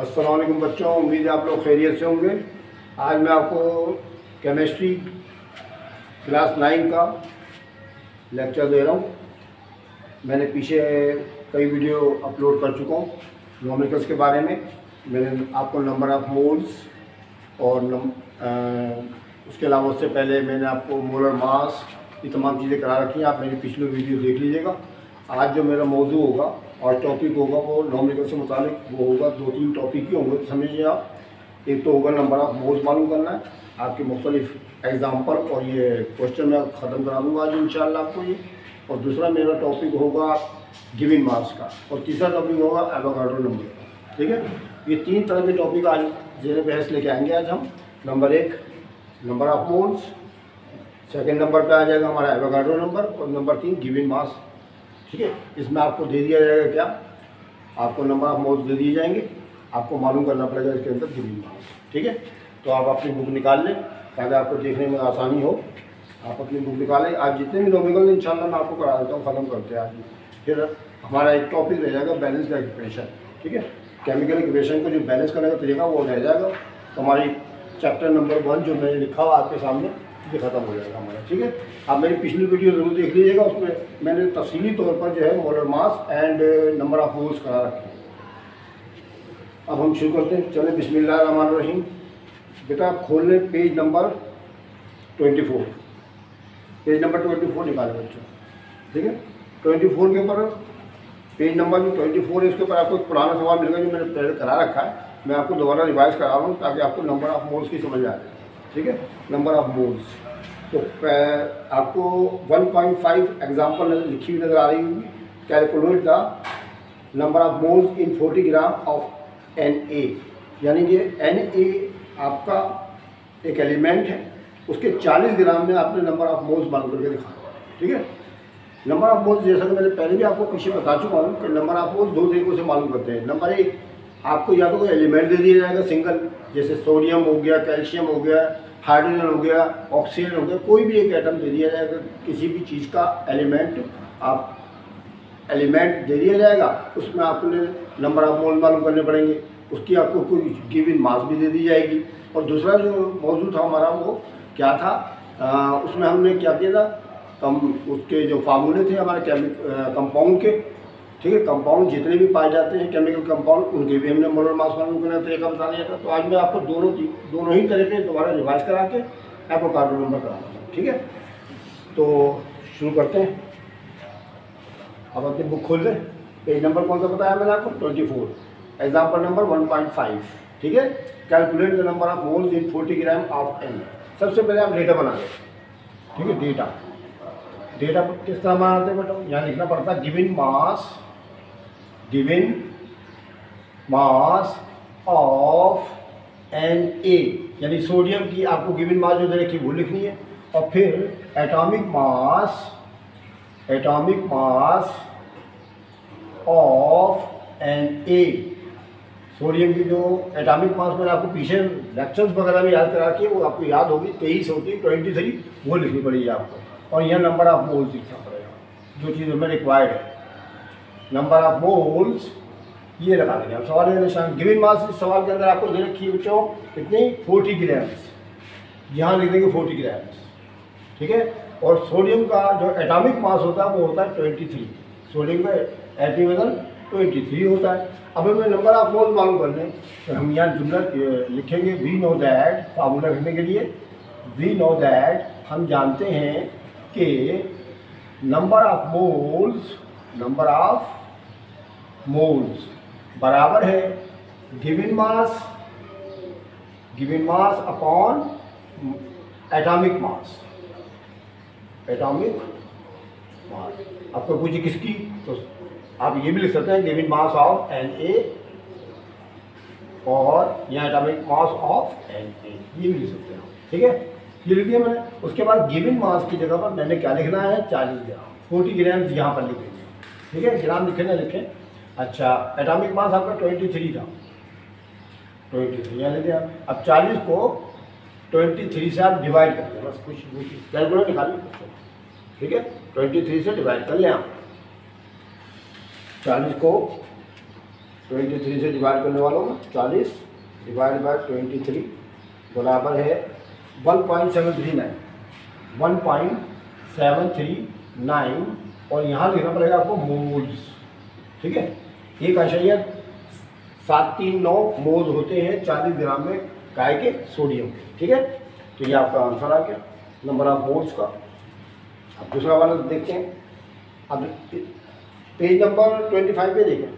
अस्सलाम वालेकुम बच्चों, उम्मीद है आप लोग खैरियत से होंगे। आज मैं आपको केमिस्ट्री क्लास 9 का लेक्चर दे रहा हूँ। मैंने पीछे कई वीडियो अपलोड कर चुका हूँ न्यूमेरिकल्स के बारे में। मैंने आपको नंबर ऑफ मोल्स और उसके अलावा उससे पहले मैंने आपको मोलर मास, ये तमाम चीज़ें करा रखी हैं। आप मेरी पिछली वीडियो देख लीजिएगा। आज जो मेरा मौजू होगा और टॉपिक होगा वो न्यूमेरिकल से मुतालिक वो होगा। 2-3 टॉपिक ही होंगे, तो समझिए आप। एक तो होगा नंबर ऑफ मोल्स मालूम करना है, आपके मुख्तलिफ एग्जाम्पल और ये क्वेश्चन मैं ख़त्म करा दूँगा आज इंशाल्लाह आपको ये। और दूसरा मेरा टॉपिक होगा गिवन मास का, और तीसरा टॉपिक होगा एवोगाड्रो नंबर का। ठीक है, ये 3 तरह के टॉपिक आज ज़ेर बहस लेके आएंगे आज हम। Number 1 number of moles, second number पर आ जाएगा हमारा एवोगाड्रो नंबर, और नंबर 3 गिवन मास। ठीक है, इसमें आपको दे दिया जाएगा क्या, आपको नंबर ऑफ मोल्स दे दिए जाएंगे, आपको मालूम करना पड़ेगा इसके अंदर गिवन मास। ठीक है, तो आप अपनी बुक निकाल लें ताकि आपको देखने में आसानी हो। आप अपनी बुक निकालें। आज जितने भी न्यूमेरिकल इंशाल्लाह मैं आपको करा देता हूँ, ख़त्म करते हैं आज। फिर हमारा एक टॉपिक रह जाएगा बैलेंस इक्वेशन। ठीक है, केमिकल इक्वेशन को जो बैलेंस करने का तरीका वो रह जाएगा। तो हमारी चैप्टर नंबर 1 जो मैंने लिखा हुआ आपके सामने ये ख़त्म हो जाएगा हमारा। ठीक है, आप मेरी पिछली वीडियो ज़रूर देख लीजिएगा। उसमें मैंने तफसीली तौर पर जो है molar mass and number of moles करा रखे हैं। अब हम शुरू करते हैं, चलें बिस्मिल्लाहिर्रहमानिर्रहीम। बेटा आप खोल लें पेज नंबर 24। पेज नंबर 24 निकालें बच्चों। ठीक है, 24 के ऊपर पेज नंबर जो 24 है उसके ऊपर आपको एक पुराना सवाल मिलेगा जो मैंने पहले करा रखा है। मैं आपको दोबारा रिवाइज करा रहा हूँ ताकि आपको नंबर ऑफ मोल्स की समझ आ जाए। ठीक है, नंबर ऑफ मोल्स तो आपको 1.5 एग्जाम्पल लिखी हुई नज़र आ रही होगी। Calculate the number of moles in 40 gram of Na, यानी कि Na आपका एक एलिमेंट है, उसके 40 ग्राम में आपने नंबर ऑफ मोल्स मालूम करके दिखाना। ठीक है, नंबर ऑफ मोल्स जैसा कि मैंने पहले भी आपको पीछे बता चुका हूँ कि नंबर ऑफ मोल्स 2 तरीकों से मालूम करते हैं। नंबर 1, आपको या तो कोई एलिमेंट दे दिया जाएगा सिंगल, जैसे सोडियम हो गया, कैल्शियम हो गया, हाइड्रोजन हो गया, ऑक्सीजन हो गया, कोई भी एक एटम दे दिया जाएगा। किसी भी चीज़ का एलिमेंट दे दिया जाएगा, उसमें आपने नंबर ऑफ मोल मालूम करने पड़ेंगे। उसकी आपको कोई गिवन मास भी दे दी जाएगी। और दूसरा जो मौजूद था हमारा वो क्या था, उसमें हमने क्या किया था, उसके जो फार्मूले थे हमारे कंपाउंड के। ठीक है, कंपाउंड जितने भी पाए जाते हैं केमिकल कंपाउंड, उनके भी हमने मोलर मास मालूम करने का तरीका बता दिया था। तो आज मैं आपको दोनों ही तरह के दोबारा रिवाइज करा के एवोगाड्रो नंबर कराऊंगा। ठीक है, तो शुरू करते हैं। अब अपनी बुक खोल लें। पेज नंबर कौन सा बताया मैंने आपको, 24, एग्जाम्पल नंबर 1.5। ठीक है, calculate the number of moles in 40 gram of N। सबसे पहले आप डेटा बना लें। ठीक है, डेटा किस तरह बनाते हैं बेटा, यहाँ लिखना पड़ता है गिवन मास ऑफ Na, यानी सोडियम की आपको गिवन मास जो दे रखी है वो लिखनी है। और फिर atomic mass of Na, sodium की जो एटॉमिक मास मैंने आपको पीछे लेक्चर्स वगैरह में याद करा के वो आपको याद होगी, 23 होती है, 23 वो लिखनी पड़ेगी आपको। और यह नंबर ऑफ मोल्स लिखना पड़ेगा जो चीज़ हमें रिक्वायर्ड है। नंबर ऑफ मोल्स ये लगा देंगे आप, सवाल है निशान। गिवन मास इस सवाल के अंदर आपको दे रखी है बच्चों कितनी, 40 ग्राम्स। यहाँ लिख देंगे 40 ग्राम्स। ठीक है, और सोडियम का जो एटॉमिक मास होता है वो होता है 23। सोडियम का एटॉमिक वजन 23 होता है। अब हमें नंबर ऑफ मोल्स मालूम करने, तो हम यहाँ जुमला लिखेंगे वी नो दैट। फार्मूला लिखने के लिए वी नो दैट, हम जानते हैं कि नंबर ऑफ मोल्स बराबर है given mass given mass upon atomic mass, atomic mass. आपको पूछे किसकी, तो आप ये भी लिख सकते हैं गिवन मास ऑफ Na और यहाँ एटॉमिक मास ऑफ Na, ये भी लिख सकते हैं, ठीक है। ये लिख दिया मैंने। उसके बाद गिवन मास की जगह पर मैंने क्या लिखना है, 40 ग्राम, 40 ग्राम्स यहाँ पर लिख देंगे, ठीक है। ग्राम लिखे ना लिखें। अच्छा, एटॉमिक मास आपका 23 था, 23 यहाँ लिख दिया। अब 40 को 23 से आप डिवाइड कर दें, बस कुछ कैलकुलेटर निकाल लें, ठीक है। 23 से डिवाइड कर लें आप। 40 को 23 से डिवाइड करने वालों में 40 डिवाइड बाय 23 बराबर है 1.739, 1.739, और यहाँ लिखना पड़ेगा आपको मोल्स, ठीक है। एक आशय 739 मोल्स होते हैं 40 ग्राम में काय के, सोडियम के, ठीक है। तो ये आपका आंसर आ गया नंबर ऑफ मोल्स का। अब दूसरा वाला देखते हैं। अब पेज नंबर 25 पे देखें।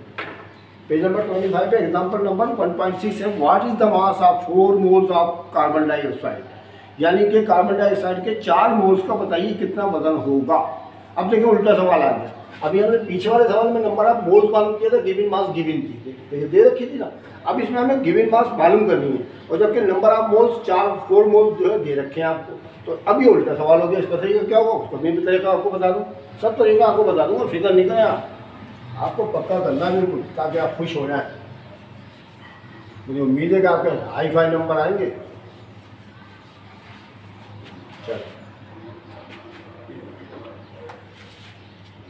पेज नंबर 25 पे एग्जाम्पल नंबर 1.6 है, what is the mass of 4 moles of carbon dioxide, यानी कि कार्बन डाइऑक्साइड के 4 मोल्स का बताइए कितना वजन होगा। अब देखिए उल्टा सवाल आ गया। अभी हमने पीछे वाले सवाल में नंबर ऑफ मोल्स मालूम किया था, गिवन मास गिवन थी, दे रखी थी ना। अब इसमें हमें गिवन मास मालूम करनी है, और जबकि नंबर ऑफ मोल्स 4 मोल्स जो है दे रखे हैं आपको। तो अभी उल्टा सवाल हो गया। इसका तरीका क्या होगा, उसको मैं भी तरीका आपको बता दूँ, सब तरीका आपको बता दूँगा, फिक्र नहीं करें आप, आपको पक्का करना बिल्कुल, ताकि आप खुश हो जाएं। मुझे उम्मीद है कि आपके हाई फाई नंबर आएंगे। चलो,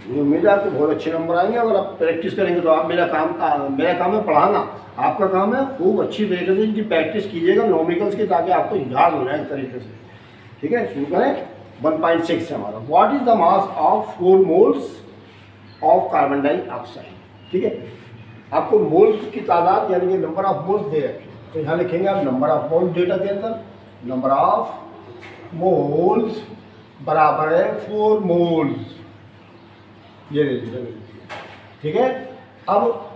मुझे उम्मीद है आपको बहुत अच्छे नंबर आएंगे अगर आप प्रैक्टिस करेंगे तो। आप मेरा काम है पढ़ाना, आपका काम है खूब अच्छी तरीके से इनकी प्रैक्टिस कीजिएगा न्यूमेरिकल्स की, ताकि आपको याद हो जाए एक तरीके से, ठीक है। शुरू करें। 1.6 है हमारा, what is the mass of 4 moles of carbon dioxide, ठीक है। आपको मोल्स की तादाद यानी कि नंबर ऑफ मोल्स दे रखे, तो यहाँ लिखेंगे आप नंबर ऑफ मोल्स डेटा के अंदर, नंबर ऑफ मोल्स बराबर है 4 मोल्स, ये ले लीजिए, ठीक है। अब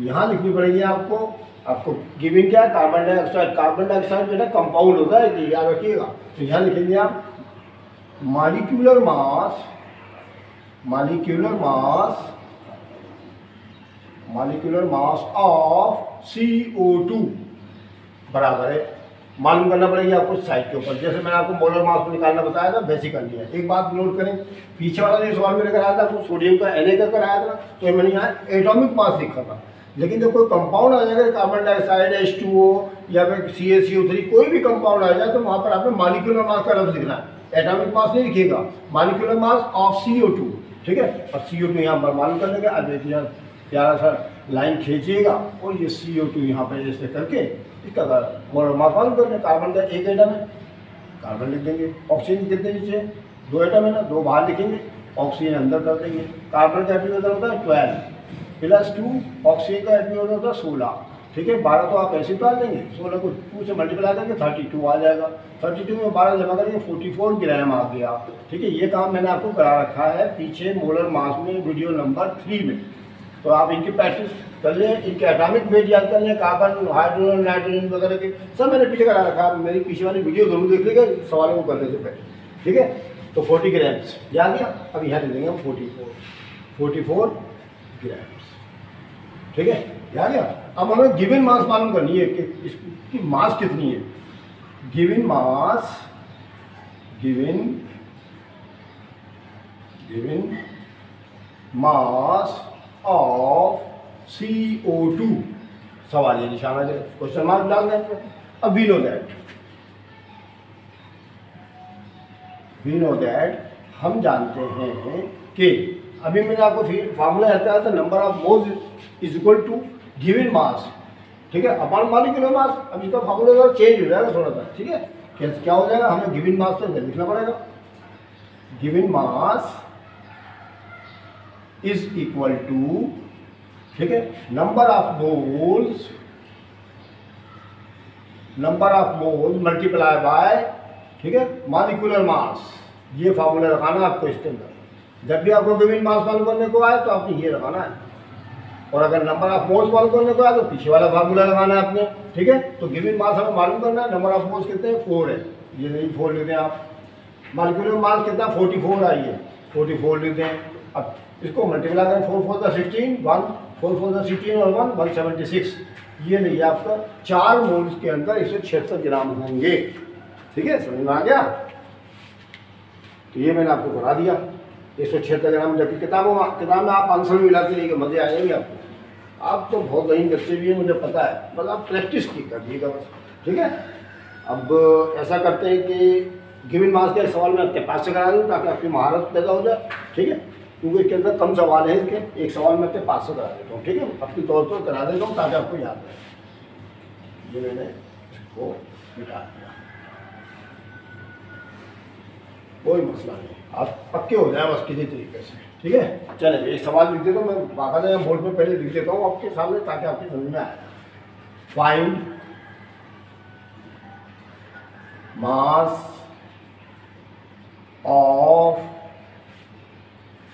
यहाँ लिखनी पड़ेगी आपको गिवन क्या है, कार्बन डाइऑक्साइड। कार्बन डाइऑक्साइड जो है कंपाउंड होता है, याद रखिएगा। तो यहाँ लिखेंगे आप मॉलिक्यूलर मास ऑफ CO2 बराबर है, मालूम करना पड़ेगी आपको साइड के ऊपर। जैसे मैंने आपको मोलर मास निकालना बताया था, वैसे करनी है। एक बात नोट करें, पीछे वाला जो सवाल मैंने कराया था, तो सोडियम का Na का कराया था, तो मैंने यहाँ एटॉमिक मास लिखा था। लेकिन जब कोई कंपाउंड आ जाएगा, कार्बन डाइऑक्साइड, H2O या फिर CaCO3, कोई भी कंपाउंड आ जाए, तो वहाँ पर आपने मॉलिक्यूलर मास का लफ्ज़ लिखना है, एटॉमिक मास नहीं लिखिएगा, मॉलिक्यूलर मास ऑफ CO2, ठीक है। और CO2 यहाँ पर मालूम कर लेंगे। अब देखिए प्यारा सा लाइन खींचिएगा, और ये CO2 यहाँ पर ऐसे करके इसका मोलर मास मालूम कर लें। कार्बन का एक एटम है, कार्बन लिख देंगे। ऑक्सीजन कितने नीचे 2 एटम है ना, 2 बाहर लिखेंगे, ऑक्सीजन अंदर कर देंगे। कार्बन का एटॉमिक वजन होता है 12 + 2, ऑक्सीजन का एटॉमिक वजन होता है 16, ठीक है। 12 तो आप ऐसे डाल देंगे, 16 को 2 से मल्टीप्लाई करके 32 आ जाएगा। 32 में 12 जमा करेंगे 44 ग्राम आ गया, ठीक है। ये काम मैंने आपको करा रखा है पीछे मोलर मास में, वीडियो नंबर 3 में। तो आप इनकी प्रैक्टिस कर लें, इनके एटॉमिक वेट याद कर लें, कार्बन, हाइड्रोजन, नाइट्रोजन वगैरह के सब मैंने पीछे करा रखा है। मेरी पीछे वाली वीडियो जरूर देख लीजिएगा सवालों को करने से पहले, ठीक है। तो 40 ग्राम्स याद गया। अब यहाँ लिख देंगे हम 44 ग्राम्स, ठीक है, याद गया। अब हमें गिवन मास मालूम करनी है कि इसकी मास कितनी है। गिवन मास ऑफ CO2, सवाल ये निशाना है, क्वेश्चन मार्क डाल देंगे। अब वी नो दैट हम जानते हैं कि अभी मैंने आपको फिर फार्मूला बताया था, number of moles is equal to given mass, ठीक है, अपॉन मॉलिक्यूलर मास। अब इसका फार्मूला चेंज हो जाएगा थोड़ा सा, ठीक है। क्या हो जाएगा, हमें गिवन मास तो लिखना पड़ेगा। Given mass is equal to, ठीक है, number of moles multiply by, ठीक है, मॉलिक्यूलर मास। ये फार्मूला लगाना आपको इसके अंदर। जब भी आपको गिवन मास मालूम करने को आए तो आपने ये लगाना है, और अगर नंबर ऑफ मोल्स मालूम करने को है तो पीछे वाला फार्मूला लगाना है आपने, ठीक है। तो गिवन मास हमें मालूम करना है, नंबर ऑफ मोल्स कितने हैं 4 है, ये नहीं 4 लेते हैं आप। मॉलिक्यूलर मास कितना 44 आई है, 44 लेते हैं। अब इसको मल्टीप्लाई करें 4 4 16, 1 4 4 16 और 1 176, ये नहीं आपका 4 मोल्स के अंदर 176 ग्राम होंगे, ठीक है। समझ में आ गया। तो ये मैंने आपको करा दिया 176 ग्राम, जबकि किताब में आप आंसर में मिलाते रहिएगा, मजे आएंगे आपको। आप तो बहुत जहीन बच्चे भी हैं मुझे पता है, बस आप प्रैक्टिस की करिएगा बस, ठीक है। अब ऐसा करते हैं कि गिवन मास का एक सवाल मैं आपके पास से करा दूँ ताकि आपकी महारत पैदा हो जाए, ठीक है। क्योंकि इसके अंदर कम सवाल है, इसके एक सवाल मैं आपके पास से करा देता हूँ, ठीक है। अपनी तौर पर करा देता हूँ ताकि आपको याद रहे। ये मैंने इसको मिटा दिया, कोई मसला नहीं, आप पक्के हो जाए बस किसी तरीके से, ठीक है। चलिए एक सवाल लिख देता हूँ मैं, बाकायदा बोर्ड पे पहले लिख देता हूँ आपके सामने ताकि आपकी समझ में आए। Find mass of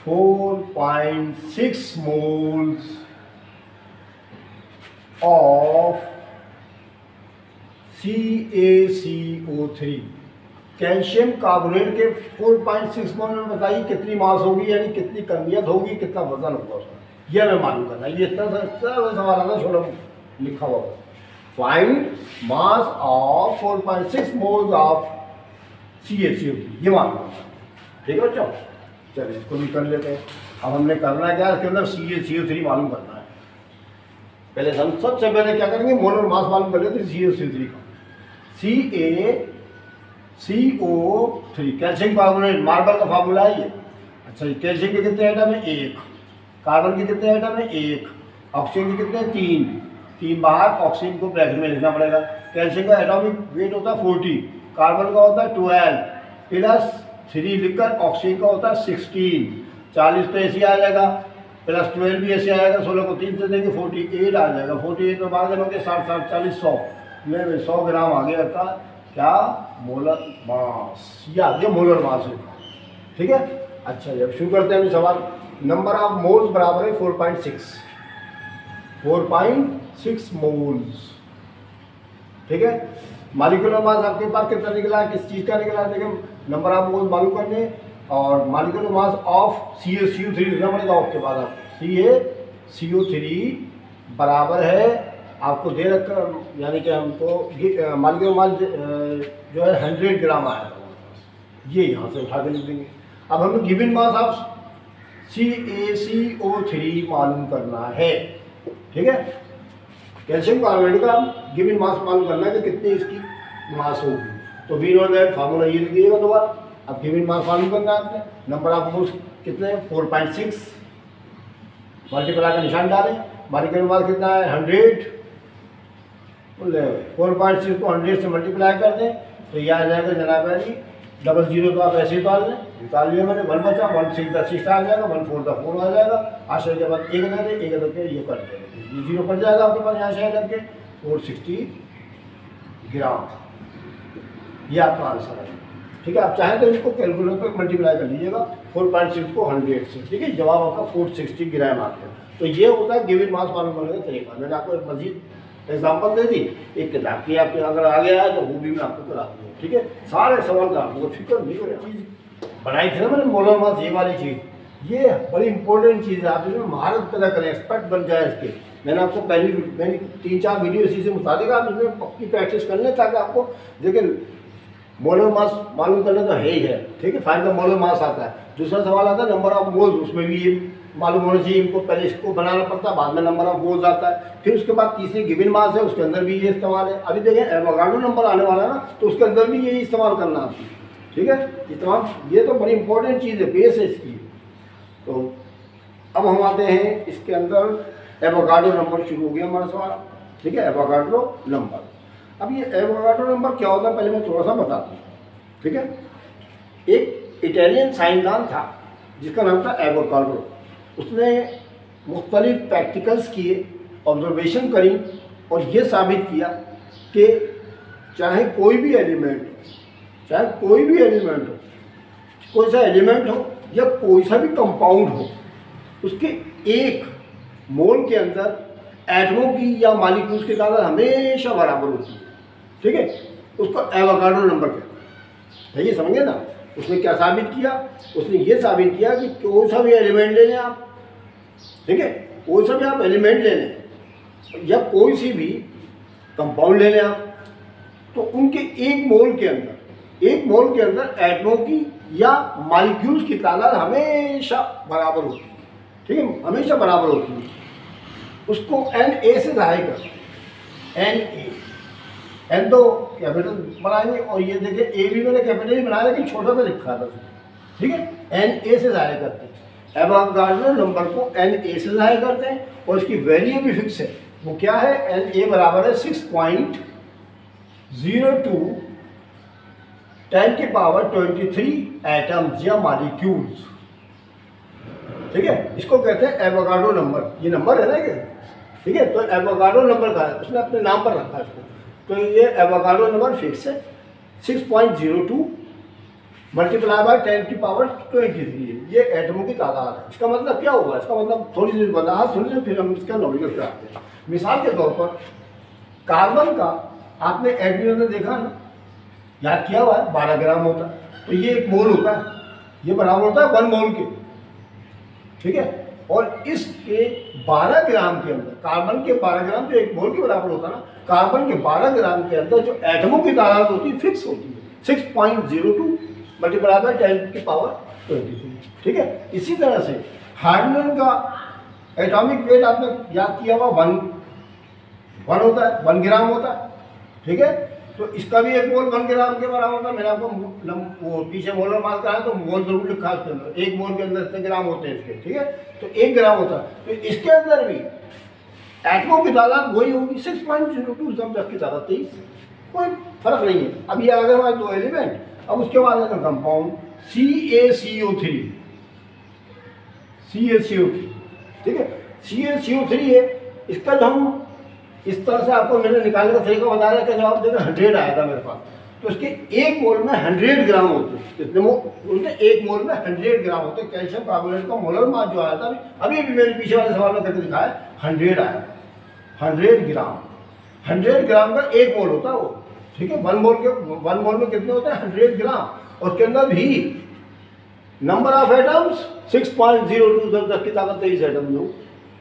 4.6 moles of CaCO3। Calcium carbonate के 4.6 मोल में बताइए कितनी मास होगी, यानी कितनी कमियत होगी, कितना वजन होगा उसका, यह हमें मालूम करना है। ये इतना सवाल आता छोटा लिखा हुआ है, find mass of 4.6 moles of CaCO3, ये मालूम करना है, ठीक है बच्चों। चलिए इसको भी कर लेते हैं। अब हमने करना क्या है, इसके अंदर CaCO3 मालूम करना है। पहले हम सबसे पहले क्या करेंगे, मोलर मास मालूम कर लेते हैं CaCO3 का। CaCO3 कैल्शियम कार्बोनेट, मार्बल का फार्मूला है ये। अच्छा, कैल्शियम के कितने आइटम है 1, कार्बन के कितने आइटम है 1, ऑक्सीजन के कितने 3 बाहर, ऑक्सीजन को ब्रैकेट में लिखना पड़ेगा। कैल्शियम का एटॉमिक वेट होता है 40, कार्बन का होता है 12 प्लस 3 लिखकर, ऑक्सीजन का होता है 16, 40 तो ऐसे आ जाएगा, प्लस 12 भी ऐसे आएगा, 16 को 3 से देंगे 48 आ जाएगा। 48 में बाहर देंगे 60 60 40 100 में 100 ग्राम आ गया का क्या मोलर मास, ये आ गया मोलर मास है, ठीक है। अच्छा जब शुरू करते हैं सवाल, नंबर ऑफ मोल्स बराबर है 4.6 मोल्स, ठीक है। मॉलिक्यूलर मास आपके पास कितना निकला है, किस चीज़ का निकला है, देखिए नंबर ऑफ मोल्स मालूम करने, और मॉलिक्यूलर मास ऑफ CaCO3 लिखना पड़ेगा आपके पास। आप CaCO3 बराबर है, आपको दे रखा, यानी कि हमको मॉलिक्यूलर मास जो है 100 ग्राम आया था हमारे पास, ये यहाँ से उठा के लिख देंगे। अब हमें गिवन मास ऑफ CaCO3 मालूम करना है, ठीक है। कैल्शियम कार्बोनेट का गिवन मास मालूम करना है कि कितनी इसकी मास होगी, तो V0 फार्मूला ये लिख दिएगा दोबारा। अब गिवन मास मालूम करना है आपने, नंबर ऑफ मोल्स कितने 4.6, मल्टीप्लाई का निशान डालें, मॉलिक्यूलर मास कितना है 100, 4.6 को 100 से मल्टीप्लाई कर दें तो यह आ जाएगा जनाब जी 00, तो आप ऐसे ही निकाल लिया मैंने, 1 बचा, 1 6 10 6 आ जाएगा, 1 4 4 आ जाएगा, आशय के बाद 1 दे दे, 1 दे ये कर देंगे, ये 0 पड़ जाएगा आपके पास यहाँ से करके 460 ग्राम, ये आपका आंसर है, ठीक है। आप चाहें तो इसको कैलकुलेटर पर मल्टीप्लाई कर लीजिएगा 4.6 को 100 से, ठीक है, जवाब आपका 460 ग्राम आ गया। तो ये होता है गिवन मास मालूम करने का तरीका। मैंने आपको एक मजीद एग्जाम्पल दे दी, एक किताब की आपके अगर आ गया है तो वो भी मैं आपको करा दूँगा, ठीक है। सारे सवाल का आपको फिक्र नहीं करें, चीज़ बनाई थी ना मैंने मोलर मास, ये वाली चीज़, ये बड़ी इंपॉर्टेंट चीज़ है, आप इसमें महारत पैदा करें, एक्सपर्ट बन जाए इसके। मैंने आपको मैंने 3-4 वीडियो इसी से मुताबिक आप इसमें पक्की प्रैक्टिस कर लें ताकि आपको, लेकिन मोलर मास मालूम करना तो है ही है, ठीक है। फाइंड द मोलर मास आता है, दूसरा सवाल आता है नंबर ऑफ मोल्स, उसमें भी ये मालूम होना चाहिए, इनको पहले इसको बनाना पड़ता है, बाद में नंबर ऑफ मोल्स आता है, फिर उसके बाद तीसरी गिवन मास है, उसके अंदर भी ये इस्तेमाल है। अभी देखें एवोगाड्रो नंबर आने वाला है ना, तो उसके अंदर भी यही इस्तेमाल करना आपको, ठीक है। ये तो बड़ी इंपॉर्टेंट चीज़ है, बेस है इसकी। तो अब हम आते हैं इसके अंदर एवोगाड्रो नंबर शुरू हो गया हमारा सवाल, ठीक है, एवोगाड्रो नंबर। अब ये एवोगाड्रो नंबर क्या होता है पहले मैं थोड़ा सा बताता हूँ, ठीक है। एक इटालियन साइंसदान था जिसका नाम था एवोगाड्रो, उसने मुख्तलिफ प्रैक्टिकल्स किए, ऑब्जर्वेशन करी और ये साबित किया कि चाहे कोई भी एलिमेंट हो, कोई सा एलिमेंट हो या कोई सा भी कंपाउंड हो, उसके एक मोल के अंदर एटमों की या मॉलिक्यूल्स की तादाद हमेशा बराबर होती है, ठीक है। उसको एवोगाड्रो नंबर कहते हैं, ये समझे ना। उसने क्या साबित किया? उसने ये साबित किया कि कोई सा भी एलिमेंट ले लें आप, ठीक है, कोई सा भी आप एलिमेंट ले लें या कोई सी भी कंपाउंड ले लें आप, तो उनके एक मोल के अंदर एटमों की या मॉलिक्यूल्स की तादाद हमेशा बराबर होती है, ठीक है, हमेशा बराबर होती है। उसको Na से जाहिर करते हैं, एन तो कैपिटल बनाएंगे और ये देखिए ए भी मैंने कैपिटल ही बनाया लेकिन छोटा सा लिखा था, ठीक है। Na से जाहिर करते हैं, एवोगाड्रो नंबर को Na से जाहिर करते हैं और इसकी वैल्यू भी फिक्स है। वो क्या है? Na बराबर है 6.02 10 की पावर 23 एटम्स या मॉलिक्यूल्स, ठीक है। इसको कहते हैं एवोगाड्रो नंबर। ये नंबर है ना ये, ठीक है। तो एवोगाड्रो नंबर का है, उसने अपने नाम पर रखा है इसको। तो ये एवोगाड्रो नंबर फिक्स है 6.02 मल्टीप्लाई बाय 10 की पावर 23। ये एटमों की तादाद है। इसका मतलब क्या होगा? इसका मतलब थोड़ी सी वजाहत सुन लें, फिर हम इसका नॉमिनल कराते हैं। मिसाल के तौर पर कार्बन का आपने एटम में देखा ना, याद किया हुआ है, 12 ग्राम होता है। तो ये एक मोल होता है, ये बराबर होता है 1 मोल के, ठीक है। और इसके 12 ग्राम के अंदर, कार्बन के 12 ग्राम जो एक मोल के बराबर होता है ना, कार्बन के 12 ग्राम के अंदर जो एटमों की तादाद होती है फिक्स होती है 6.02 मल्टीप्लाई बाय 10 की पावर 23, ठीक है। इसी तरह से हाइड्रोजन का एटॉमिक वेट आपने याद किया हुआ 1 होता है, 1 ग्राम होता है, ठीक है। तो इसका भी एक मोल 1 ग्राम के बराबर होता है। मैंने आपको वो पीछे मोलर मास कहा है तो मोल जरूर लिखा है उसके अंदर, एक मोल के अंदर इतने ग्राम होते हैं इसके, ठीक है। तो 1 ग्राम होता है। तो इसके अंदर भी एटमों की तादाद वही होगी 6.02 सब 10 की तादाद 23, कोई फर्क नहीं है। अब ये आ गए हमारे 2 एलिमेंट। अब उसके बाद है कंपाउंड CaCO3, ठीक है। CaCO3 है, इसका जो हम इस तरह से आपको मैंने निकालने का तरीका बता रहा है कि जवाब देखा 100 आया था मेरे पास। तो इसके एक मोल में 100 ग्राम होते हैं, कितने मोल? उनके एक मोल में 100 ग्राम होते हैं। कैल्शियम कार्बोनेट का मोलर मास जो आया था अभी मेरे पीछे वाले सवाल में करके दिखाया 100 आया था, 100 ग्राम। 100 ग्राम का एक मोल होता है वो, ठीक है। 1 मोल में कितने होते हैं? 100 ग्राम। और उसके अंदर भी नंबर ऑफ एटम्स 6.02 10 की ताकत 23 एटम जो,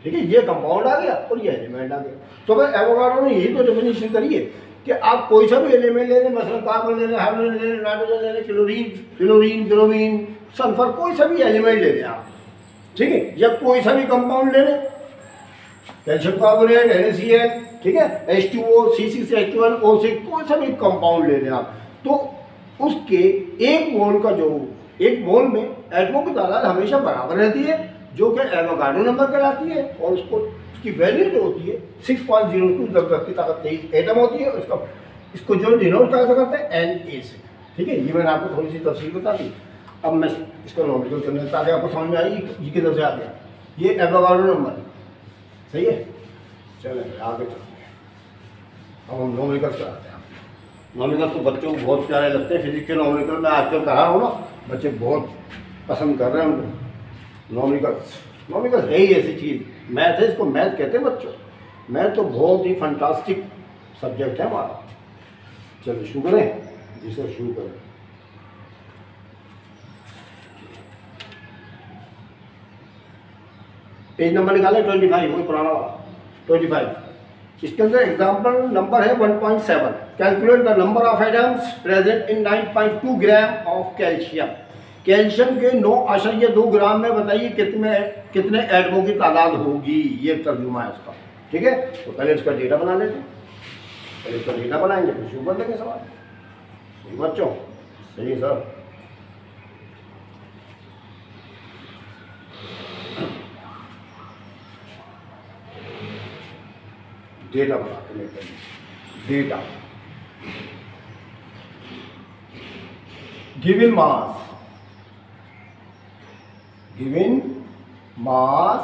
ठीक है। ये कंपाउंड आ गया और ये एलिमेंट आ गया। तो भाई एवोगाड्रो ने यही तो डेफिनेशन करी है कि आप कोई सा भी एलिमेंट ले लें, मसलन कार्बन ले लें, हाइड्रोजन ले लें, नाइट्रोजन ले लें, क्लोरीन, ब्रोमीन, सल्फर, कोई सा भी एलिमेंट ले लें आप, ठीक है। या कोई सा भी कंपाउंड ले लें, कैल्शियम कार्बोनेट, NaCl, ठीक है, H2O, C6H12O6, कोई सा भी कंपाउंड ले लें आप, तो उसके एक मोल में एटमों की तादाद हमेशा बराबर रहती है, जो कि एवोगाड्रो नंबर कहलाती है। और उसकी वैल्यू जो होती है 6.02 10 की ताकत 23 एटम होती है। इसको जो डिनोट कैसे करते हैं? Na से, ठीक है। ये मैंने आपको थोड़ी सी तफसील बता दी। अब मैं इसको नॉमिनल करने ताकि आपको समझ में आई ये किधर से आ गया। ये एवोगाड्रो नंबर है, सही है। चलें आगे चलते हैं, अब हम नॉमिनल कराते हैं। नॉमिनल तो बच्चों को बहुत प्यारे लगते हैं। फिजिक्स के नॉमिनल मैं आजकल करा रहा हूँ ना, बच्चे बहुत पसंद कर रहे हैं उनको। नॉमिनल है ही ऐसी चीज़, मैथ है, इसको मैथ कहते हैं बच्चों। मैथ तो बहुत ही फंटास्टिक सब्जेक्ट है हमारा। चलिए शुरू करें, जी सर शुरू करें। पेज नंबर निकालें 25, वही पुराना वाला 25। इसके अंदर एग्जाम्पल नंबर है 1.7। Calculate the number of atoms present in 9.2 gram of calcium. Calcium के 9.2 ग्राम में बताइए कितने एटमों की तादाद होगी। ये तर्जुमा है उसका, ठीक है। तो पहले इसका डेटा बना लेते हैं, पहले इसका डेटा बनाएंगे फिर शुरू कर देंगे सवाल। सही बच्चों, सही है सर। डेटा बनाते हैं, डेटा गिवन मास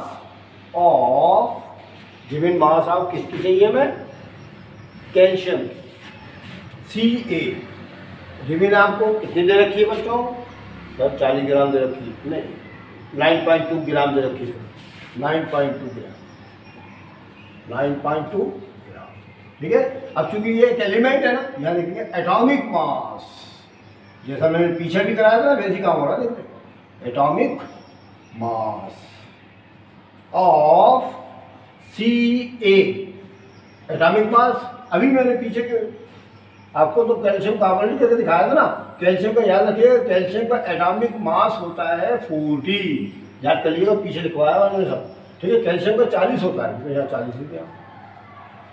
ऑफ किसकी चाहिए हमें? Calcium Ca। गिवन आपको कितनी दे रखी है बच्चों? सर 40 ग्राम दे रखी है, नहीं 9.2 ग्राम दे रखी है, 9.2 ग्राम। 9.2 ग्राम। ठीक है, अब चूंकि ये एक एलिमेंट है ना, यहाँ देखेंगे एटॉमिक मास, जैसा मैंने पीछे भी कराया था वैसे ही काम हो रहा है। देखते atomic mass of Ca, atomic mass. अभी मैंने पीछे के आपको तो कैल्शियम कार्बोनेट करके दिखाया था ना, कैल्शियम का याद रखिए, कैल्शियम का एटॉमिक मास होता है 40, याद कर लीजिएगा, पीछे लिखवाया हुआ मैंने सब। ठीक है, कैल्शियम का 40 होता है, तो यहाँ 40 लिख दिया,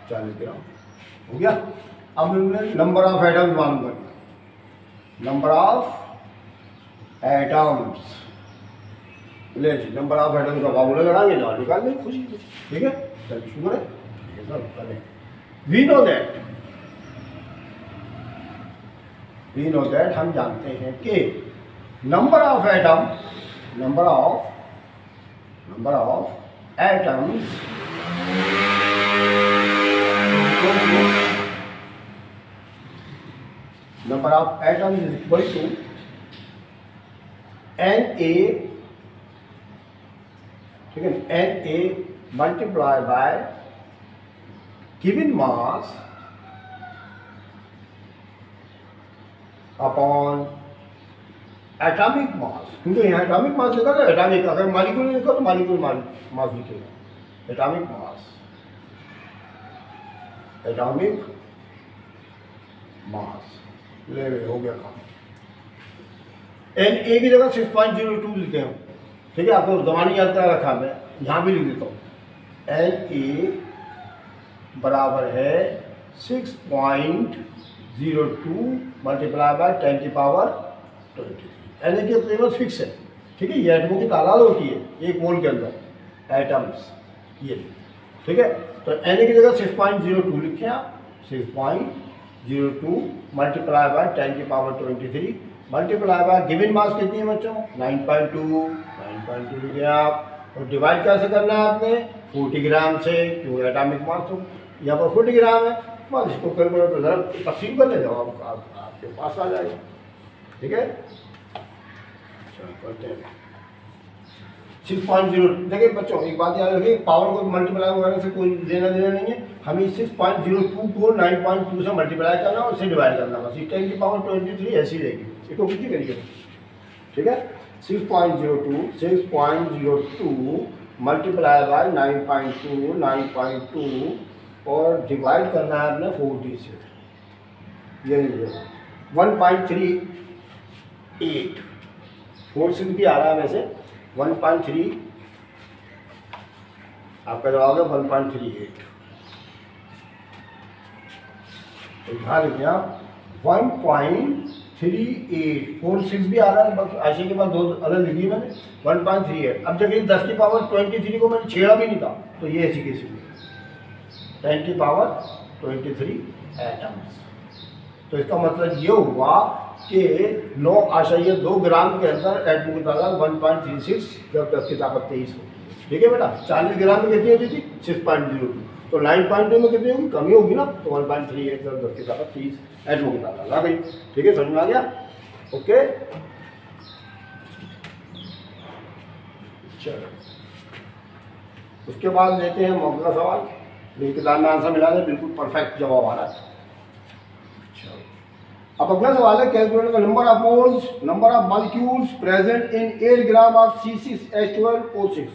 40 ग्राम हो गया। अब हमने नंबर ऑफ एटम्स मालूम करना, नंबर ऑफ एटम्स, ले नंबर ऑफ एटम्स का फार्मूला लगाएंगे ना, निकाल देंगे खुशी। ठीक है, चलिए शुरू करें। ठीक है सर, करें। वी नो दैट हम जानते हैं कि number of atom, number of atoms number of atoms is equal to Na, ठीक है, Na multiplied by given mass upon atomic mass. क्योंकि यहाँ एटॉमिक मास लिखा था, एटॉमिक, अगर मॉलिक्यूल लिखा तो मॉलिक्यूल मास लिखेगा, एटॉमिक मास, एटॉमिक मास ले रहे हो गया काम। Na की जगह 6.02 लिखते हैं, ठीक है, आपको जमानी याद करा रखा, मैं यहाँ भी लिख देता हूँ। Na बराबर है 6.02 मल्टीप्लाई बाय 10 की पावर 23। Na की कीमत फिक्स है, ठीक है, ये एटमों की तादाद होती है एक मोल के अंदर एटम्स ये, ठीक है। तो Na की जगह 6.02 लिखे आप, 6.02 मल्टीप्लाई बाय 10 की power 23 multiply by given mass कितनी है बच्चों, 9.2 लिखे आप। और डिवाइड कैसे करना है आपने, 40 ग्राम से, क्योंकि एटॉमिक मास तो यहाँ पर 40 ग्राम है, बस इसको कैलकुलेटर जरा तकसीम कर ले जाओ, आपके पास आ जाएगा। ठीक है, चलो करते हैं 6.0। देखिए बच्चों एक बात याद रखिए, पावर को मल्टीप्लाई वगैरह से कोई लेना देना नहीं है, हमें 6.02 को 9.2 से मल्टीप्लाई करना और उससे डिवाइड करना, बस 10 की पावर 23 ऐसी रहेगी, इसको कुछ नहीं करिए। ठीक है, 6.02 मल्टीप्लाई बाय 9.2 और डिवाइड करना है आपने 40 से, ये लीजिए 1.38, 46 भी आ रहा है वैसे, 1.3 आपका जवाब है 1.38। तो ध्यान रखिए आप 1.38, 46 भी आ रहा है, बस आशे के बाद दो अलग लिखी मैंने 1.38। अब देखिए 10 की पावर 23 को मैंने छेड़ा भी नहीं था, तो ये ऐसी कैसी 10 की पावर 23 एटम्स। तो इसका मतलब ये हुआ कि 9 आशय 2 ग्राम के अंदर एटमों की तादाद 1.36 जब 10 की ताकत 23 होती है। ठीक है बेटा, 40 ग्राम में कितनी होती थी 6.02, तो 9.2 में कितनी होगी, कमी होगी ना, तो 1.38 जब 10 की ताकत 30 एटमों की तादाद आ गई। ठीक है, समझ में आ गया। ओके, चलो उसके बाद लेते हैं अगला सवाल। मेरी किताब में आंसर मिला है, बिल्कुल परफेक्ट जवाब आ रहा है। अब अगला सवाल है, calculate the number of moles, number of molecules present in 8 gram of C6H12O6।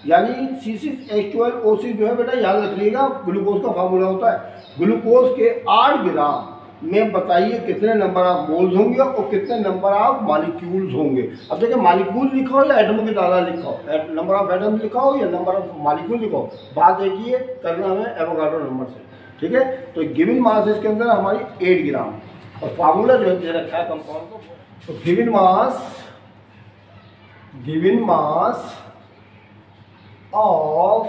यानी C6H12O6 जो है बेटा याद रखिएगा, ग्लूकोज का फार्मूला होता है। ग्लूकोज के 8 ग्राम में बताइए कितने नंबर ऑफ मोल्स होंगे और कितने नंबर ऑफ मॉलिक्यूल्स होंगे। अब देखिए मॉलिक्यूल लिखा हो या एटमों की तादाद लिखा हो, नंबर ऑफ एटम्स लिखा हो या नंबर ऑफ मॉलिक्यूल लिखा हो, बात देखिए करना हमें एवोगाड्रो नंबर से। ठीक है, तो गिवन मास इसके अंदर हमारी 8 ग्राम और फार्मूला जो है दे रखा है कंपाउंड को। तो गिवन मास ऑफ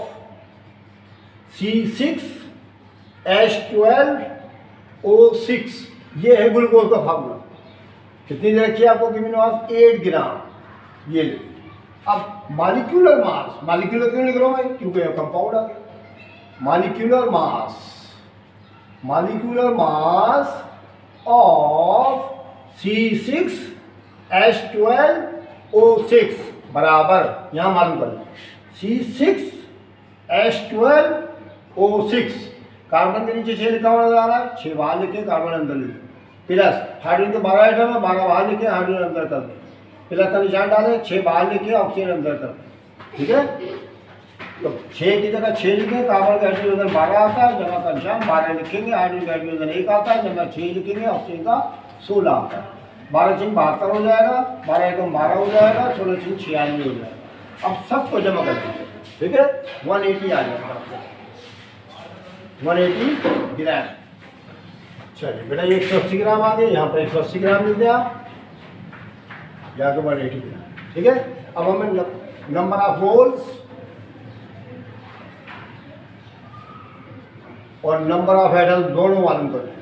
C6H12O6, ये है ग्लूकोज का फार्मूला। कितनी दे रखी है आपको, गिवन मास 8 ग्राम, ये ले। अब मॉलिक्यूलर मास, मॉलिक्यूलर क्यों लिख रहा हूं मैं, क्योंकि कंपाउंड आ गया। मॉलिक्यूलर मास ऑफ C6H12O6 बराबर, यहां मालूम कर लें, C6H12 O6। कार्बन के नीचे 6 लिखा हुआ नजर आ रहा है, 6 बाहर लिखे, कार्बन अंदर लिखे, प्लस हाइड्रोजन के 12 आइटम है, 12 बाहर लिखे, हाइड्रोजन अंदर कर दें, प्लस का निशान डालें, 6 बाहर लिखे, ऑक्सीजन अंदर कर दें। ठीक है, तो 6 की जगह 6 लिखें, कार्बन का हाइड्रोजन 12 आता है, जगह का निशान 12 लिखेंगे, हाइड्रोजन का हाइड्रोजन 1 आता है, जगह 6 लिखेंगे, ऑक्सीजन का 16 आता है। 12 6 72 हो जाएगा, 12 एकम 12 हो जाएगा, 16 6 96 हो जाएगा। अब सबको जमा कर दीजिए। ठीक है, 180 आ जाएगा, 180 ग्राम। चलिए बेटा, ये 180 ग्राम आ गए, यहाँ पर 180 ग्राम लिख दिया, जाकर 180 ग्राम। ठीक है, अब हमें नंबर ऑफ मोल्स और नंबर ऑफ एटम्स दोनों मालूम करते हैं।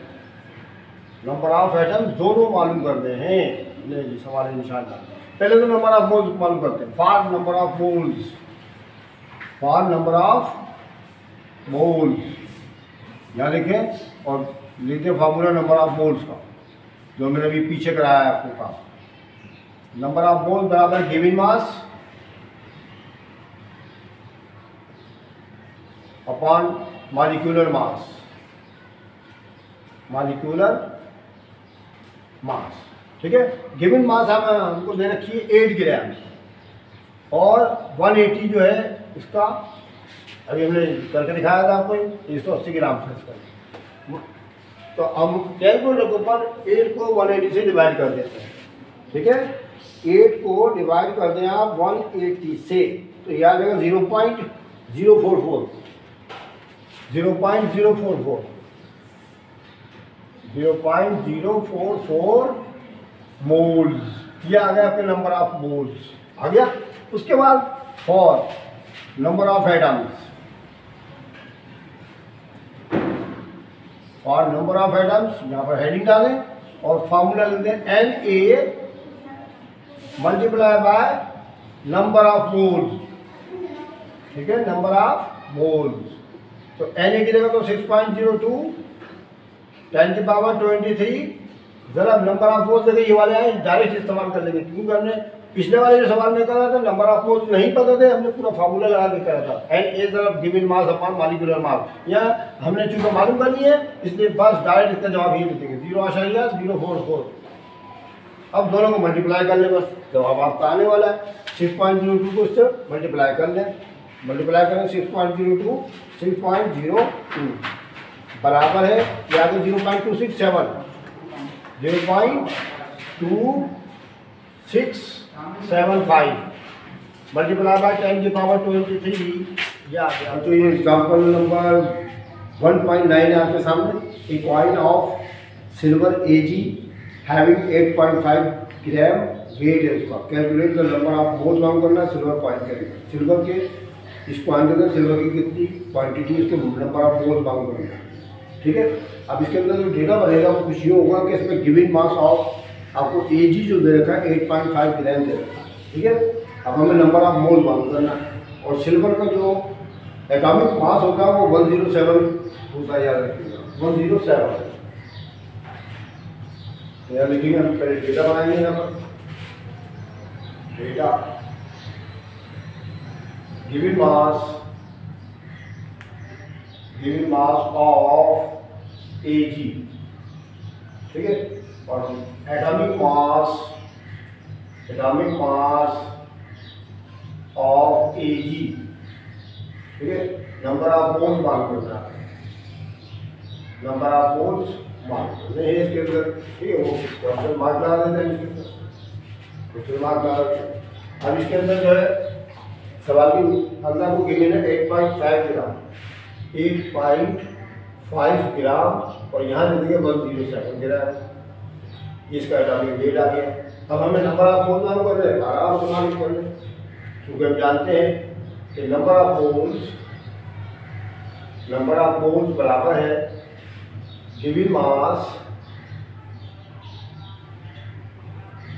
नंबर ऑफ एटम्स दोनों मालूम करते हैं। ले जी, सवाल निशान डाल। पहले तो नंबर ऑफ मोल्स मालूम करते हैं। For number of moles, for number of moles यहाँ लिखें और लिखें फार्मूला नंबर ऑफ मोल्स का, जो मैंने अभी पीछे कराया है आपको काम। नंबर ऑफ मोल्स बराबर given mass upon molecular mass, molecular mass. ठीक है, गिवन मास हमको दे रखी है 8 ग्राम और 180 जो है इसका अभी हमने करके दिखाया था आपको, 180 ग्राम था इसका। तो हम कैलकुलेटर के ऊपर 8 को 180 से डिवाइड कर देते हैं। ठीक है, 8 को डिवाइड कर दें आप 180 से, तो यह आ जाएगा 0.044 0.044 मोल्स। ये आ गया आपके नंबर ऑफ मोल्स आ गया। उसके बाद फॉर नंबर ऑफ एटम्स, और नंबर ऑफ एटम्स यहाँ पर हेडिंग डालें और फार्मूला लिख दें Na multiply by number of moles. ठीक है, नंबर ऑफ मोल्स। तो Na की जगह तो 6.02 10 की पावर 23, जरा नंबर ऑफ मोल्स देखिए ये वाले हैं, डायरेक्ट इस्तेमाल कर लेंगे, क्योंकि हमने पिछले वाले जो सवाल में करा था नंबर ऑफ मोल्स नहीं पता थे, हमने पूरा फार्मूला लगा के करा था। Na जरा given mass upon molecular mass, यहाँ हमने चूंकि मालूम कर लिए इसलिए बस डायरेक्ट इसका जवाब ही लिखेंगे 0.044। अब दोनों को मल्टीप्लाई कर लें, बस जवाब आपका आने वाला है। 6.02 को इससे मल्टीप्लाई कर लें, मल्टीप्लाई करें 6.02 6.02 बराबर है या तो 0.267 0.2675 मल्टीप्लाई बाय 10 की पावर 23। या तो ये एग्जाम्पल नंबर 1.9 है आपके सामने। A coin of silver Ag having 8.5 gram weight है उसका। Calculate the number of moles मालूम करना है सिल्वर कॉइन के। सिल्वर के इस कॉइन के अंदर सिल्वर की कितनी क्वांटिटी उसके नंबर ऑफ मोल्स मालूम करना है। ठीक है, अब इसके अंदर जो डेटा बनेगा वो कुछ ये होगा कि इसमें गिवन मास ऑफ आपको Ag जो दे रखा है 8.5 ग्राम दे रखा है। ठीक है, अब हमें नंबर ऑफ मोल मालूम करना है और सिल्वर का जो एटॉमिक मास होगा वो 107 होता है, याद रखिएगा 107। यहाँ लिखेंगे, हम पहले डेटा बनाएंगे। यहाँ पर data given mass of Ag। ठीक है, और एटॉमिक मास ऑफ Ag। ठीक है, नंबर ऑफ मोल्स मालूम करना है, नंबर ऑफ मोल्स मालूम करना है इसके अंदर। ठीक है, वो क्वेश्चन मार्क लगा देते हैं इसके अंदर, क्वेश्चन मार्क लगा देते हैं। अब इसके अंदर जो है सवाल के अंदर वो गिवन है 8.5 ग्राम 8.5 ग्राम और यहाँ दे देंगे 107 ग्राम। इसका एटॉमिक वेट आ गया। अब हमें नंबर ऑफ मोल्स मालूम कर रहे हैं, आराम से मालूम कर लें, क्योंकि हम जानते हैं कि नंबर ऑफ मोल्स बराबर है given mass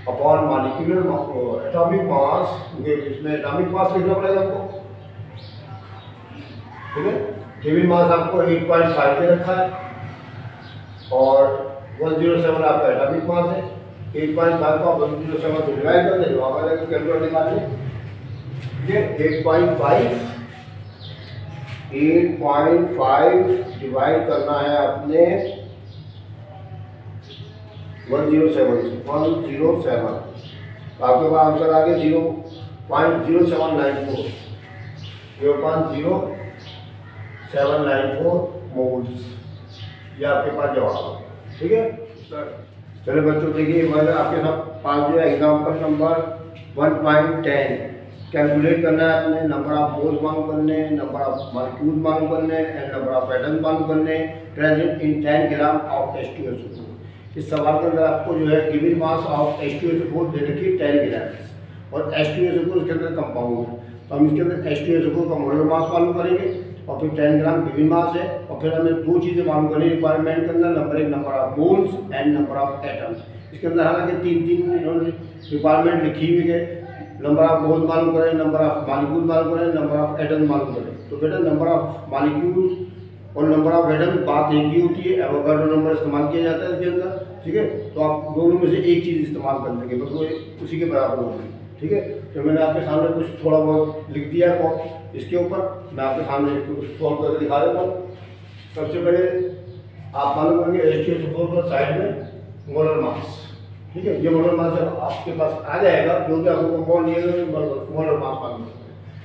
upon molecular atomic mass. इसमें एटॉमिक मास लिखना पड़ेगा आपको। ठीक है, गिवन मास आपको 8.5 दे रखा है और 107 आपका एटॉमिक मास है। 8.5 को आप 107 से डिवाइड कर दें, जवाब आ जाएगा। कैलकुलेटर निकाल लें। ये 8.5 8.5 डिवाइड करना है अपने 107 से 107, तो आपके पास आंसर आ गया 0.0794 0.0794 मोल्स। ये आपके पास जवाब आ गया। ठीक है चलो बच्चों देखिए, मैंने आपके साथ पास जो है एग्जाम्पल नंबर 1.10 कैलकुलेट करना है अपने। नंबर ऑफ मोल्स मालूम करने, नंबर ऑफ मॉलिक्यूल्स मालूम करने एंड नंबर ऑफ एटम्स मालूम करने present in 10 gram of H2SO4। इस सवाल के अंदर आपको जो है गिवन मास ऑफ H2SO4 दे रखी है 10 ग्राम और H2SO4 इसके अंदर कंपाउंड है, तो हम इसके अंदर H2SO4 का मोलर मास मालूम करेंगे और फिर 10 ग्राम गिवन मास है और फिर हमें दो चीज़ें मालूम करनी रिक्वायरमेंट के अंदर, number of moles and number of atoms. इसके अंदर हालांकि तीन रिक्वायरमेंट लिखी हुई है, नंबर ऑफ मोल्स मालूम करें, नंबर ऑफ मॉलिक्यूल्स मालूम करें, नंबर ऑफ एटम्स मालूम करें। तो बेटा नंबर ऑफ मॉलिक्यूल्स और नंबर ऑफ एटम्स बात एक ही होती है, एवोगाड्रो नंबर इस्तेमाल किया जाता है इसके अंदर। ठीक है, तो आप दोनों में से एक चीज़ इस्तेमाल कर देंगे, बस वो उसी के बराबर होगी। ठीक है, तो मैंने आपके सामने कुछ थोड़ा बहुत लिख दिया है इसके ऊपर, मैं आपके सामने सॉल्व करके दिखा देता हूँ। सबसे पहले आप मालूम करेंगे H2SO4 पर साइड में मोलर मास। ठीक है, ये मोलर मास जब आपके पास आ जाएगा, जो भी आपको कंपाउंड दिए गए मोलर मास मालूम है।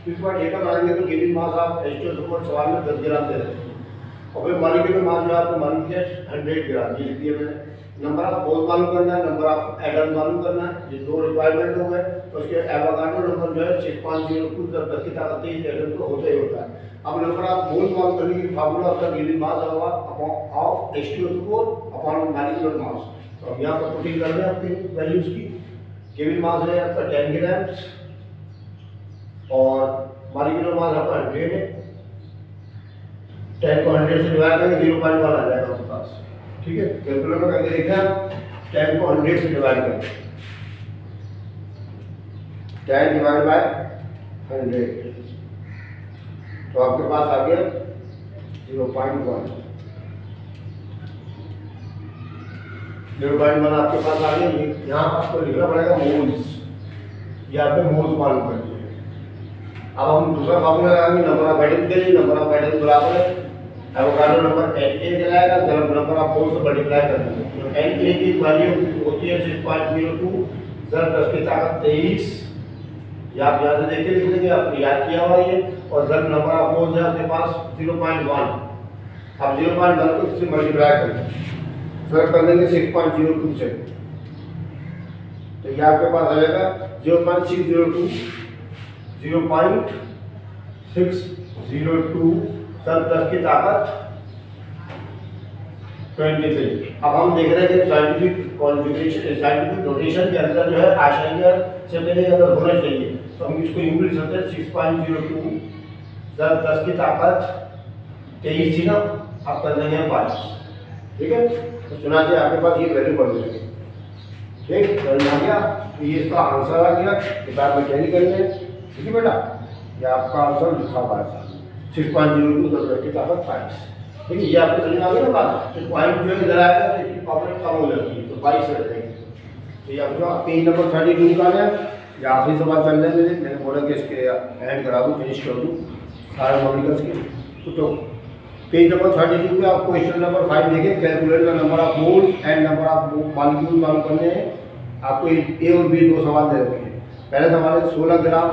इस बार डेटा बनाएंगे तो गिवन मास आप H2SO4 सवाल में 10 ग्राम दे रहे हैं और फिर मॉलिक्यूलर मास जो आपको मालूम किया 100 ग्राम, ये लिख दिया मैंने। नंबर ऑफ मोल्स मालूम करना है, नंबर ऑफ एटम्स मालूम करना है, ये दो रिक्वायरमेंट हो गए। तो उसके एवोगाड्रो नंबर जो है 6.02 10 की ताकत 23 एटम तो होता ही होता है। अब नंबर ऑफ मोल्स मालूम करने के लिए फार्मूला होता है given mass of H2SO4 upon molecular mass. तो अब यहाँ पर पुटिंग कर रहे हैं आपकी वैल्यूज की। गिवन मास है आपका 10 ग्राम्स और मॉलिक्यूलर मास आपका 100 है। 10 को 100 से डिवाइड करेंगे 0.1 आ जाएगा आपके पास। ठीक है, कैलकुलेटर में करके देखते हैं, 10 को 100 से डिवाइड करें, 10 डिवाइड बाय 100, तो आपके पास आ गया 0.1। 0.1 आपके पास आ गया। यहाँ आपको लिखना पड़ेगा मोल्स, या आपने मोल्स मालूम कर दिए। अब हम दूसरा फॉर्मूला लगाएंगे नंबर ऑफ एटम्स के लिए। नंबर ऑफ एटम्स बराबर है एवोगाड्रो नंबर Na चलाएगा जब नंबर ऑफ मोल्स से मल्टीप्लाई कर देंगे। तो Na की वैल्यू होती है 6.02 10 की ताकत 23। या आप यहाँ से देख के लिख लेंगे, आपने याद किया हुआ ये। और जब नंबर ऑफ मोल्स है आपके पास 0.1, आप 0.1 को इससे मल्टीप्लाई करेंगे, सर कर देंगे 6.02 से, तो ये आपके पास आ जाएगा 0.602 0.602 सब 10 की ताकत 23। अब हम देख रहे हैं कि साइंटिफिक नोटेशन के अंदर जो है आशंका से पहले अगर होना चाहिए, तो हम इसको यूं लिख सकते हैं 6.02 सब 10 की ताकत 23 थी ना, आप कर देंगे 22। ठीक है, तो चुना चाहिए आपके पास ये वैल्यू बढ़ जाएगी। ठीक, समझ आ गया? तो ये इसका आंसर आ गया, किताब में कैरी कर लें। ठीक है बेटा, ये आपका आंसर लिखा हुआ है 6.02 10 की ताकत 22। ठीक है, ये आपको समझ आ गया ना बात। तो पॉइंट जो है इधर आएगा तो इसकी पावर कम हो जाती है, तो 22 रह जाएगी। तो ये आपका पेज नंबर 32 का है। या आखिरी सवाल चल रहे हैं, मैंने बोला कि इसके एंड करा दूँ, फिनिश कर दूँ सारे मॉलिक्यूल्स के। तो पेज नंबर 32 पे आप क्वेश्चन नंबर 5 देखें, calculate the number of moles and number of molecule मालूम करने हैं। आपको ए और बी दो सवाल दे रखे हैं। पहले सवाल है 16 ग्राम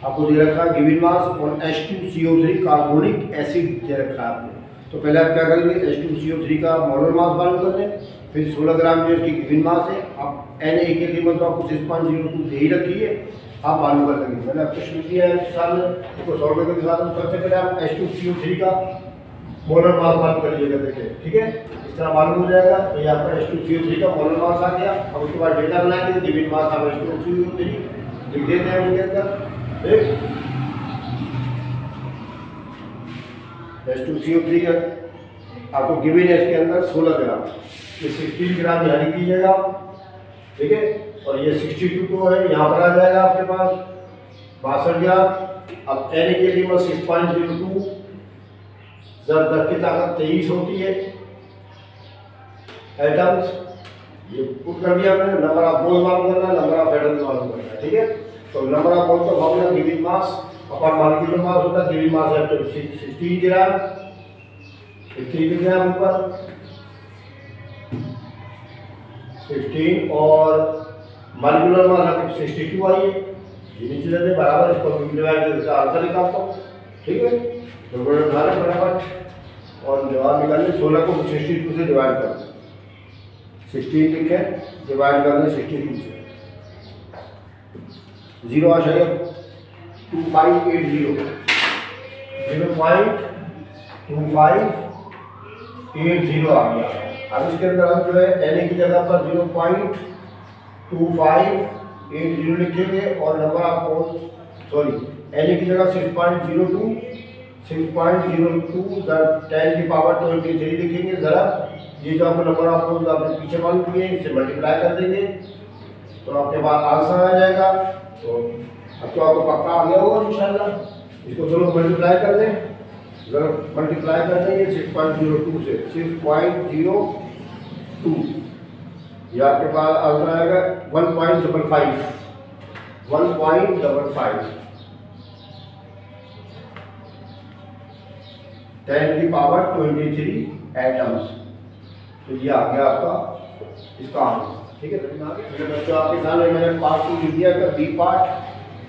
आपको दे रखा है गिवन मास और H2CO3 कार्बोनिक एसिड दे रखा है आपको। तो पहले आप क्या करेंगे, H2CO3 का मोलर मास मालूम कर लें, फिर 16 ग्राम जो इसकी गिवन मास है। अब Na की कीमत तो आपको 6.02 दे ही रखी है, आप मालूम कर लेंगे। मैंने आपको शुरू किया है सामने, इसको सॉल्व करके दिखा दूँ। सबसे पहले आप H2CO3 का मोलर मास मालूम कर लीजिएगा, देखिए ठीक है, इस तरह मालूम हो जाएगा। तो ये आपका H2CO3 का मोलर मास आ गया। अब उसके बाद डेटा बनाएंगे, गिवन मास आप H2CO3 लिख देते हैं उनके अंदर। H2CO3 का आपको गिवन है इसके अंदर 16 ग्राम, ये 16 ग्राम यहाँ लिख दीजिएगा। ठीक है, और ये 62 तो है यहाँ पर आ जाएगा आपके पास 62 ग्राम। अब Na की कीमत 6.02 जब 10 की ताकत 23 होती है। एटम्स ये पुट कर दिया मैंने, नंबर ऑफ मोल्स मालूम करना है, नंबर ऑफ एटम्स मालूम करना है। ठीक है, तो नंबर ऑफ मोल्स का फॉर्मूला गिवन मास अपन मॉलिक्यूलर मास होता है गिवन मास है 16 ग्राम, 16 ग्राम ऊपर 16 और मॉलिक्यूलर मास आपको 62 आई है। ये नीचे लेते बराबर, इसको डिवाइड करके इसका आंसर निकालता हूँ। ठीक है, तो बड़े उदाहरण फटाफट और जवाब निकालिए। 16 को 62 से डिवाइड कर, 16 लिखे डिवाइड कर दें 62 से, 0.2580 0.2580 आ गया। अब इसके अंदर हम जो है एन की जगह पर 0.2580 लिखेंगे और number of poles, sorry N की जगह 6.02 10 की पावर 23 लिखेंगे। ज़रा ये जो आपको नंबर ऑफ पोल्स आपने पीछे मालूम किए इससे मल्टीप्लाई कर देंगे तो आपके पास आंसर आ जाएगा। तो अब तो आपको पक्का आ गया होगा इंशाल्लाह। इसको चलो मल्टीप्लाई कर दें, जरा मल्टीप्लाई कर देंगे 6.02 से 6.02, ये आपके पास आंसर आएगा 1.55 10 की पावर 23 एटम्स। तो ये आ गया आपका इसका आंसर। ठीक है बच्चों, आपके सामने मैंने पार्ट 2 लिख दिया था, बी पार्ट।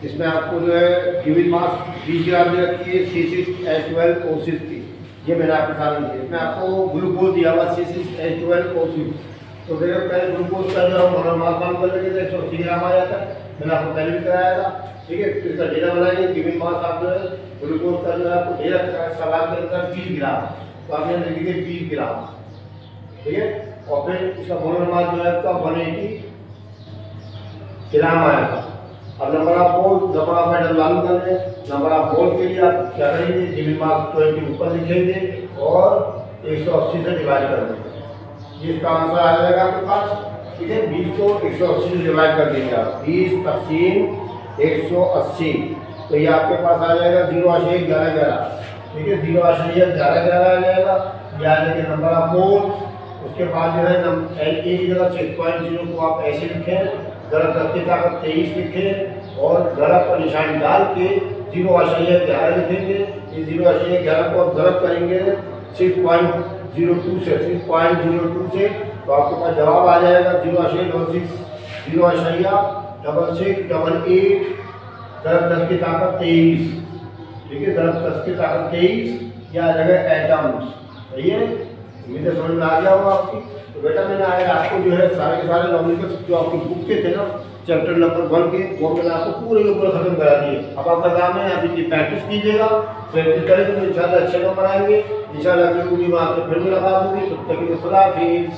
इसमें आपको जो है गिवन मास 20 ग्राम दे रखी है C6H12O6 की, ये मैंने आपके सामने लिखी है। इसमें आपको ग्लूकोज दिया हुआ C6H12O6। तो देखो पहले ग्लूकोज का जो हम मास मान कर लेंगे तो 180 ग्राम आ जाता है, मैंने आपको पहले भी कराया था। ठीक है, तो इसका डेटा बनाएंगे। गिवन मास आप जो है ग्लूकोज का जो है आपको दे रखा है सवाल के अंदर 20 ग्राम, तो आप यहाँ लिखेंगे 20 ग्राम। ठीक है, और फिर इसका मोलर मास जो है आपका 180 ग्राम आया था। अब number of moles, number of atom मालूम कर लें। नंबर ऑफ मोल्स के लिए आप क्या करेंगे, गिवन मास 20 ऊपर लिखेंगे और 180 से डिवाइड कर देंगे, इसका आंसर आ जाएगा आपके पास। ठीक है, 20 को 180 से डिवाइड कर देंगे आप, 20 तक़सीम 180, तो ये आपके पास आ जाएगा 0.1111। ठीक है, 0.1111 आ जाएगा। ये आ जाएगा नंबर ऑफ मोल्स। उसके बाद जो है एन की जगह 6.0 को आप ऐसे लिखें, ज़रब 10 की ताकत 23 लिखें और ज़रब का निशान डाल के 0.11 लिखेंगे। इस 0.11 को आप ज़रब करेंगे 6.02 से, तो आपके पास जवाब आ जाएगा 0.66 0.6688 ज़रब 10 की ताकत 23। ठीक है, ज़रब 10 की ताकत 23 या आ जाएगा एटम्स। सही है, उम्मीद है समझ में आ गया होगा आपकी। तो बेटा मैंने आज आपको जो है सारे के सारे नॉमिकल्स जो आपकी बुक के थे ना चैप्टर नंबर 1 के, वो मैंने आपको पूरे के पूरे खत्म करा दिए। अब आपका काम है आप इनकी प्रैक्टिस कीजिएगा, प्रैक्टिस करेंगे तो इंशाल्लाह अच्छे नंबर आएंगे। इंशाल्लाह अगली वीडियो में आपसे फिर मुलाकात होगी, तब तक के लिए खुदा हाफिज़।